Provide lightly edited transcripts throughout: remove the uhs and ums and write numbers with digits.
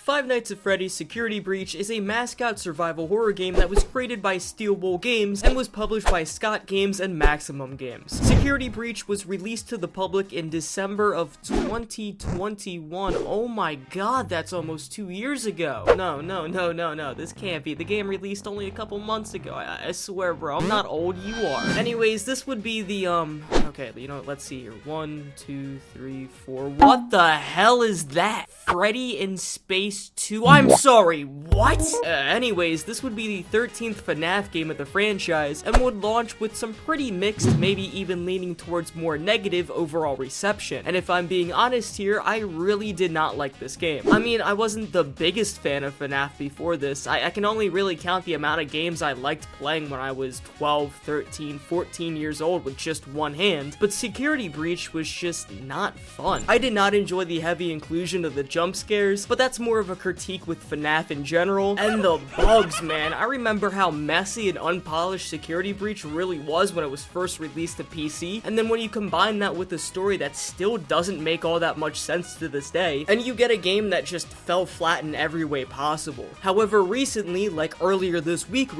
Five Nights at Freddy's Security Breach is a mascot survival horror game that was created by Steel Wool Games and was published by Scott Games and Maximum Games. Security Breach was released to the public in December of 2021. Oh my god, that's almost 2 years ago. No, this can't be. The game released only a couple months ago. I swear, bro, I'm not old, you are. Anyways, this would be the, okay, you know what, let's see here. 1, 2, 3, 4. What the hell is that? Freddy in Space 2? I'm sorry, what? Anyways, this would be the 13th Fnaf game of the franchise and would launch with some pretty mixed, maybe even leaning towards more negative overall reception. And if I'm being honest here, I really did not like this game. I mean, I wasn't the biggest fan of Fnaf before this. I can only really count the amount of games I liked playing when I was 12, 13, 14 years old with just one hand, but Security Breach was just not fun. I did not enjoy the heavy inclusion of the jump scares, but that's more of a critique with Fnaf in general. And the bugs, man. I remember how messy and unpolished Security Breach really was when it was first released to PC, and then when you combine that with a story that still doesn't make all that much sense to this day, and you get a game that just fell flat in every way possible. However, recently, like earlier this week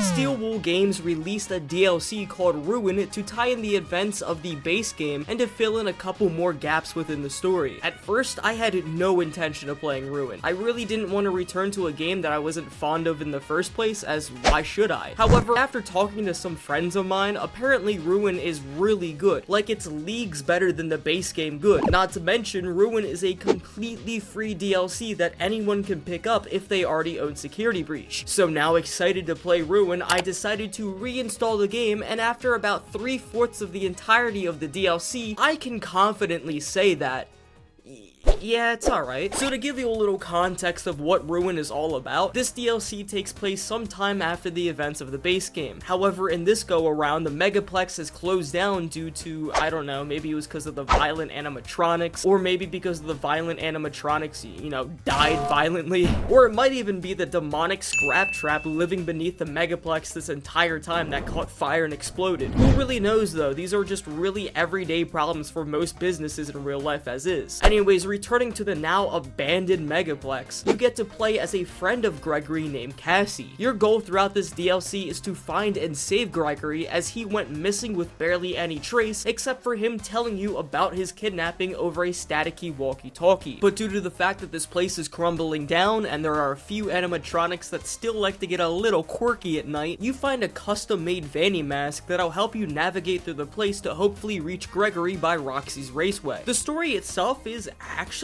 Steel Wool Games released a DLC called Ruin to tie in the events of the base game and to fill in a couple more gaps within the story. At first, I had no intention of playing Ruin. I really didn't want to return to a game that I wasn't fond of in the first place, as why should I? However, after talking to some friends of mine, apparently Ruin is really good. Like, it's leagues better than the base game good. Not to mention, Ruin is a completely free DLC that anyone can pick up if they already own Security Breach. So now, excited to play Ruin, I decided to reinstall the game, and after about 3/4 of the entirety of the DLC, I can confidently say that yeah, it's alright. So to give you a little context of what Ruin is all about, this DLC takes place sometime after the events of the base game. However, in this go around, the Megaplex has closed down due to, I don't know, maybe it was because of the violent animatronics, or maybe because of the violent animatronics, you know, died violently, or it might even be the demonic scrap trap living beneath the Megaplex this entire time that caught fire and exploded. Who really knows though? These are just really everyday problems for most businesses in real life as is. Anyways, returning to the now abandoned Megaplex, you get to play as a friend of Gregory named Cassie. Your goal throughout this DLC is to find and save Gregory, as he went missing with barely any trace except for him telling you about his kidnapping over a staticky walkie-talkie. But due to the fact that this place is crumbling down and there are a few animatronics that still like to get a little quirky at night, you find a custom-made Vanny mask that'll help you navigate through the place to hopefully reach Gregory by Roxy's Raceway. The story itself is actually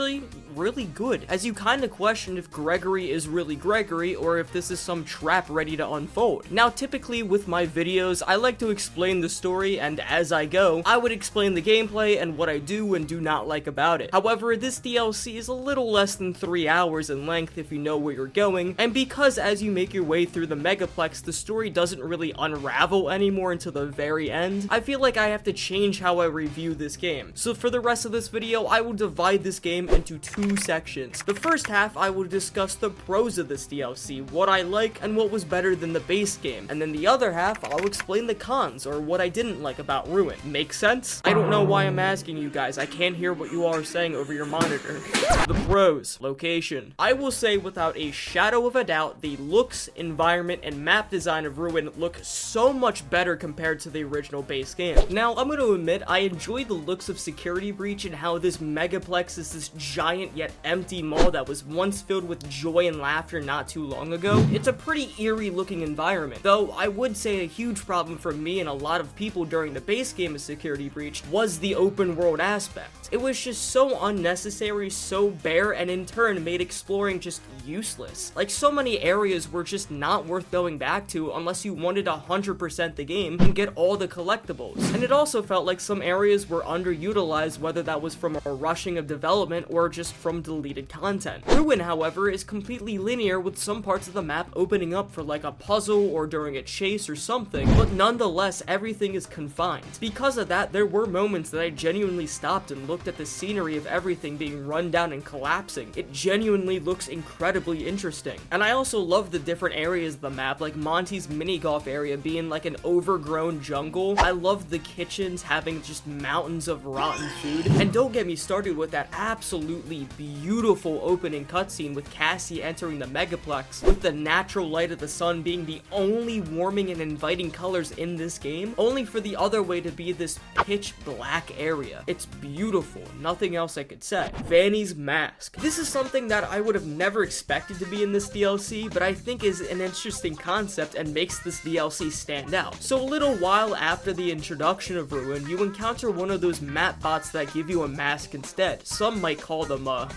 really good, as you kind of question if Gregory is really Gregory or if this is some trap ready to unfold. Now, typically with my videos, I like to explain the story, and as I go, I would explain the gameplay and what I do and do not like about it. However, this DLC is a little less than 3 hours in length if you know where you're going, and because as you make your way through the Megaplex, the story doesn't really unravel anymore until the very end, I feel like I have to change how I review this game. So for the rest of this video, I will divide this game into 2 sections. The first half, I will discuss the pros of this DLC, what I like, and what was better than the base game. And then the other half, I'll explain the cons, or what I didn't like about Ruin. Make sense? I don't know why I'm asking you guys. I can't hear what you all are saying over your monitor. The pros. Location. I will say without a shadow of a doubt, the looks, environment, and map design of Ruin look so much better compared to the original base game. Now, I'm going to admit, I enjoy the looks of Security Breach and how this Megaplex is this giant yet empty mall that was once filled with joy and laughter not too long ago. It's a pretty eerie looking environment, though I would say a huge problem for me and a lot of people during the base game of Security Breach was the open world aspect. It was just so unnecessary, so bare, and in turn made exploring just useless. Like, so many areas were just not worth going back to unless you wanted 100% the game and get all the collectibles. And it also felt like some areas were underutilized, whether that was from a rushing of development or just from deleted content. Ruin, however, is completely linear, with some parts of the map opening up for like a puzzle or during a chase or something, but nonetheless everything is confined. Because of that, there were moments that I genuinely stopped and looked at the scenery of everything being run down and collapsing. It genuinely looks incredibly interesting. And I also love the different areas of the map, like Monty's mini golf area being like an overgrown jungle. I love the kitchens having just mountains of rotten food, and don't get me started with that absolutely beautiful opening cutscene with Cassie entering the Megaplex, with the natural light of the sun being the only warming and inviting colors in this game, only for the other way to be this pitch black area. It's beautiful, nothing else I could say. Vanny's mask. This is something that I would have never expected to be in this DLC, but I think is an interesting concept and makes this DLC stand out. So a little while after the introduction of Ruin, you encounter one of those map bots that give you a mask instead. Some might call them a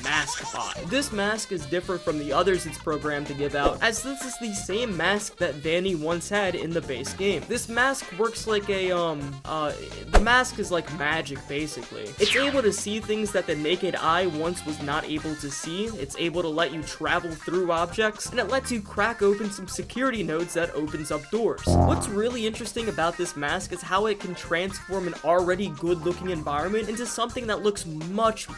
mask bot. This mask is different from the others it's programmed to give out, as this is the same mask that Vanny once had in the base game. This mask works like a, the mask is like magic, basically. It's able to see things that the naked eye once was not able to see. It's able to let you travel through objects, and it lets you crack open some security nodes that opens up doors. What's really interesting about this mask is how it can transform an already good-looking environment into something that looks much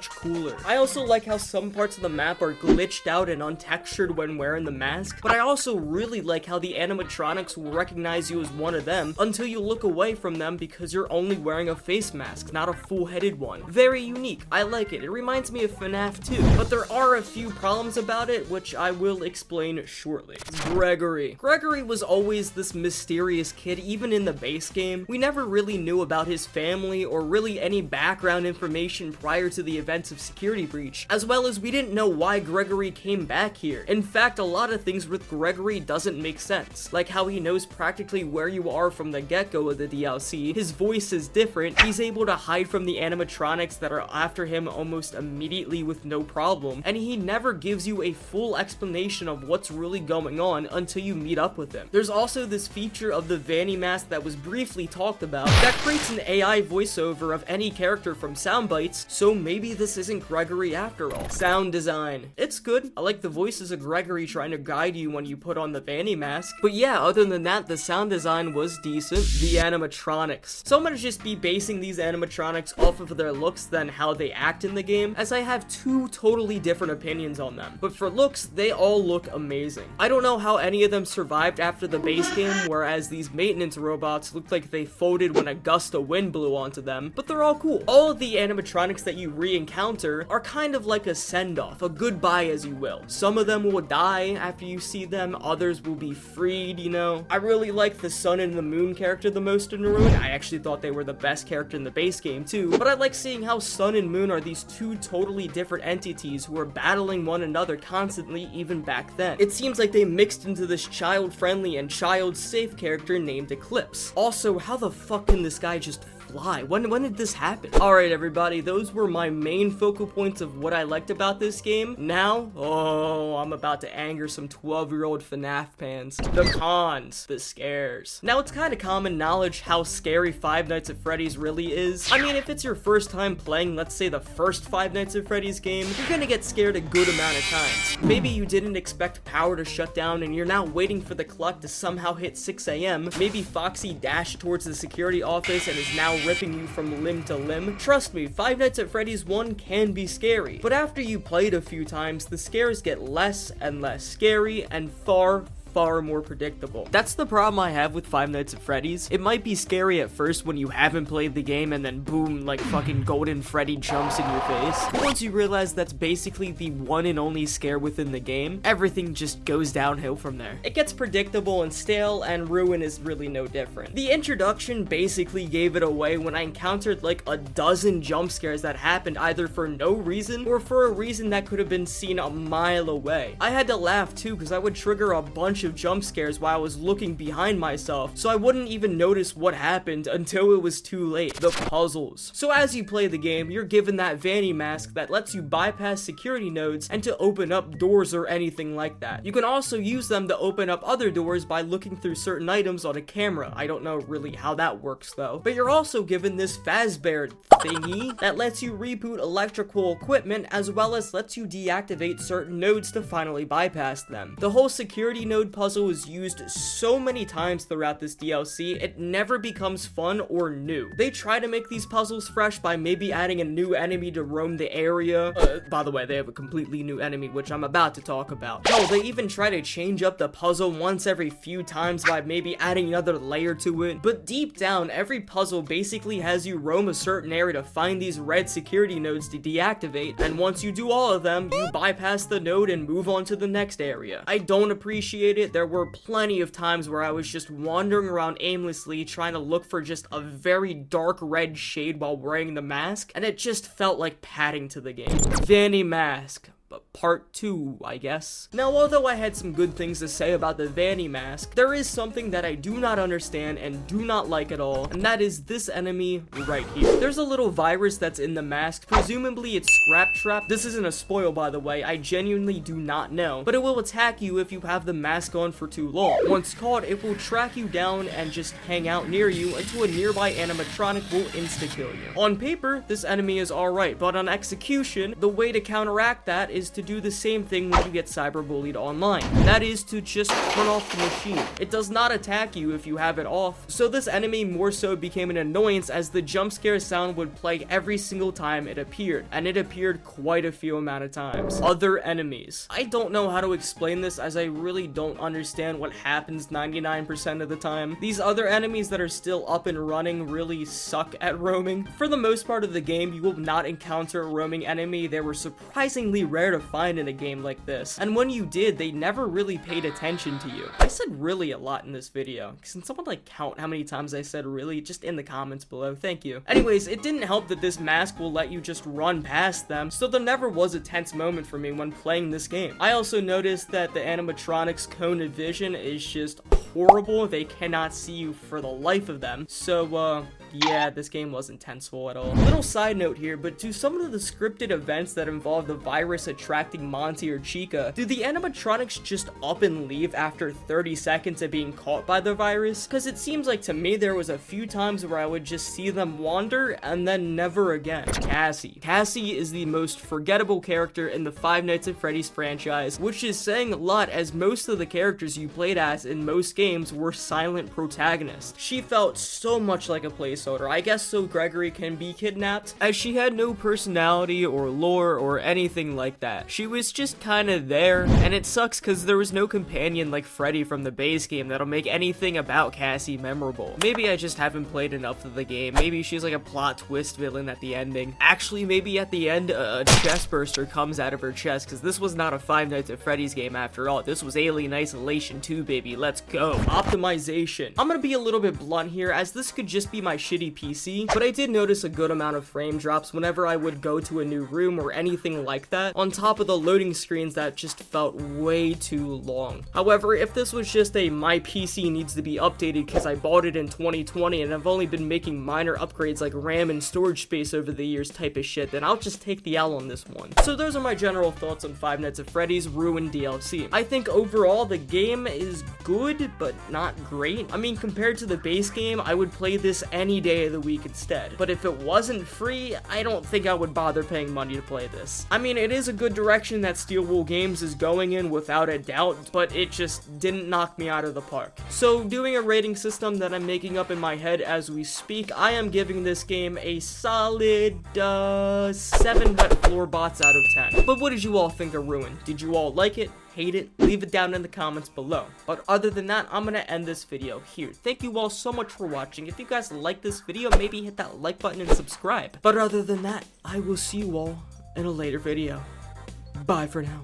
cooler. I also like how some parts of the map are glitched out and untextured when wearing the mask, but I also really like how the animatronics will recognize you as one of them until you look away from them because you're only wearing a face mask, not a full-headed one. Very unique. I like it. It reminds me of Fnaf 2, but there are a few problems about it, which I will explain shortly. Gregory. Gregory was always this mysterious kid, even in the base game. We never really knew about his family or really any background information prior to the events of Security Breach, as well as we didn't know why Gregory came back here. In fact, a lot of things with Gregory doesn't make sense, like how he knows practically where you are from the get-go of the DLC, his voice is different, he's able to hide from the animatronics that are after him almost immediately with no problem, and he never gives you a full explanation of what's really going on until you meet up with him. There's also this feature of the Vanny mask that was briefly talked about that creates an AI voiceover of any character from sound bites, so maybe this isn't Gregory after all. Sound design. It's good. I like the voices of Gregory trying to guide you when you put on the Vanny mask. But yeah, other than that, the sound design was decent. The animatronics. So I'm gonna just be basing these animatronics off of their looks than how they act in the game, as I have two totally different opinions on them. But for looks, they all look amazing. I don't know how any of them survived after the base game, whereas these maintenance robots looked like they folded when a gust of wind blew onto them, but they're all cool. All of the animatronics that you re-encounter are kind of like a send-off, a goodbye as you will. Some of them will die after you see them, others will be freed, you know. I really like the Sun and the Moon character the most in Ruin. I actually thought they were the best character in the base game too, but I like seeing how Sun and Moon are these two totally different entities who are battling one another constantly even back then. It seems like they mixed into this child-friendly and child-safe character named Eclipse. Also, how the fuck can this guy just fly? When did this happen? Alright everybody, those were my main focal points of what I liked about this game. Now, I'm about to anger some 12-year-old Fnaf fans. The cons, the scares. Now it's kind of common knowledge how scary Five Nights at Freddy's really is. I mean, if it's your first time playing, let's say the first Five Nights at Freddy's game, you're gonna get scared a good amount of times. Maybe you didn't expect power to shut down and you're now waiting for the clock to somehow hit 6 AM. Maybe Foxy dashed towards the security office and is now ripping you from limb to limb. Trust me, Five Nights at Freddy's 1 can be scary, but after you play it a few times, the scares get less and less scary and far more predictable. That's the problem I have with Five Nights at Freddy's. It might be scary at first when you haven't played the game and then boom, like fucking Golden Freddy jumps in your face. But once you realize that's basically the one and only scare within the game, everything just goes downhill from there. It gets predictable and stale, and Ruin is really no different. The introduction basically gave it away when I encountered like a dozen jump scares that happened either for no reason or for a reason that could have been seen a mile away. I had to laugh too because I would trigger a bunch of jump scares while I was looking behind myself, so I wouldn't even notice what happened until it was too late. The puzzles. So as you play the game, you're given that Vanny mask that lets you bypass security nodes and to open up doors or anything like that. You can also use them to open up other doors by looking through certain items on a camera. I don't know really how that works though. But you're also given this Fazbear thingy that lets you reboot electrical equipment as well as lets you deactivate certain nodes to finally bypass them. The whole security node node puzzle is used so many times throughout this DLC, it never becomes fun or new. They try to make these puzzles fresh by maybe adding a new enemy to roam the area. By the way, they have a completely new enemy, which I'm about to talk about. Hell, they even try to change up the puzzle once every few times by maybe adding another layer to it. But deep down, every puzzle basically has you roam a certain area to find these red security nodes to deactivate, and once you do all of them, you bypass the node and move on to the next area. I don't appreciate it. There were plenty of times where I was just wandering around aimlessly trying to look for just a very dark red shade while wearing the mask, and it just felt like padding to the game. Vanny mask. Part 2, I guess. Now, although I had some good things to say about the Vanny mask, there is something that I do not understand and do not like at all, and that is this enemy right here. There's a little virus that's in the mask. Presumably it's Scrap Trap. This isn't a spoil, by the way. I genuinely do not know, but it will attack you if you have the mask on for too long. Once caught, it will track you down and just hang out near you until a nearby animatronic will insta-kill you. On paper, this enemy is alright, but on execution, the way to counteract that is to do the same thing when you get cyberbullied online. That is to just turn off the machine. It does not attack you if you have it off, so this enemy more so became an annoyance as the jump scare sound would play every single time it appeared, and it appeared quite a few amount of times. Other enemies. I don't know how to explain this as I really don't understand what happens 99% of the time. These other enemies that are still up and running really suck at roaming. For the most part of the game, you will not encounter a roaming enemy. They were surprisingly rare to find in a game like this, and when you did, they never really paid attention to you. I said really a lot in this video. Can someone like count how many times I said really? Just in the comments below, thank you. Anyways, it didn't help that this mask will let you just run past them, so there never was a tense moment for me when playing this game. I also noticed that the animatronics cone of vision is just horrible. They cannot see you for the life of them, so yeah, this game wasn't tenseful at all. Little side note here, but do some of the scripted events that involve the virus attracting Monty or Chica, do the animatronics just up and leave after 30 seconds of being caught by the virus? Because it seems like to me there was a few times where I would just see them wander and then never again. Cassie. Cassie is the most forgettable character in the Five Nights at Freddy's franchise, which is saying a lot as most of the characters you played as in most games were silent protagonists. She felt so much like a placeholder. I guess so Gregory can be kidnapped, as she had no personality or lore or anything like that. She was just kinda there, and it sucks because there was no companion like Freddy from the base game that'll make anything about Cassie memorable. Maybe I just haven't played enough of the game. Maybe she's like a plot twist villain at the ending. Actually, maybe at the end a chest burster comes out of her chest, because this was not a Five Nights at Freddy's game after all. This was Alien Isolation 2, baby. Let's go. Optimization. I'm gonna be a little bit blunt here, as this could just be my shitty PC, but I did notice a good amount of frame drops whenever I would go to a new room or anything like that, on top of the loading screens that just felt way too long. However, if this was just a my PC needs to be updated because I bought it in 2020 and I've only been making minor upgrades like RAM and storage space over the years type of shit, then I'll just take the L on this one. So those are my general thoughts on Five Nights at Freddy's Ruined DLC. I think overall the game is good, but not great. I mean, compared to the base game, I would play this any day of the week instead. But if it wasn't free, I don't think I would bother paying money to play this. I mean, it is a good direction that Steel Wool Games is going in without a doubt, but it just didn't knock me out of the park. So doing a rating system that I'm making up in my head as we speak, I am giving this game a solid 7 wet floor bots out of 10. But what did you all think of Ruined? Did you all like it? Hate it? Leave it down in the comments below. But other than that, I'm gonna end this video here. Thank you all so much for watching. If you guys like this video, maybe hit that like button and subscribe. But other than that, I will see you all in a later video. Bye for now.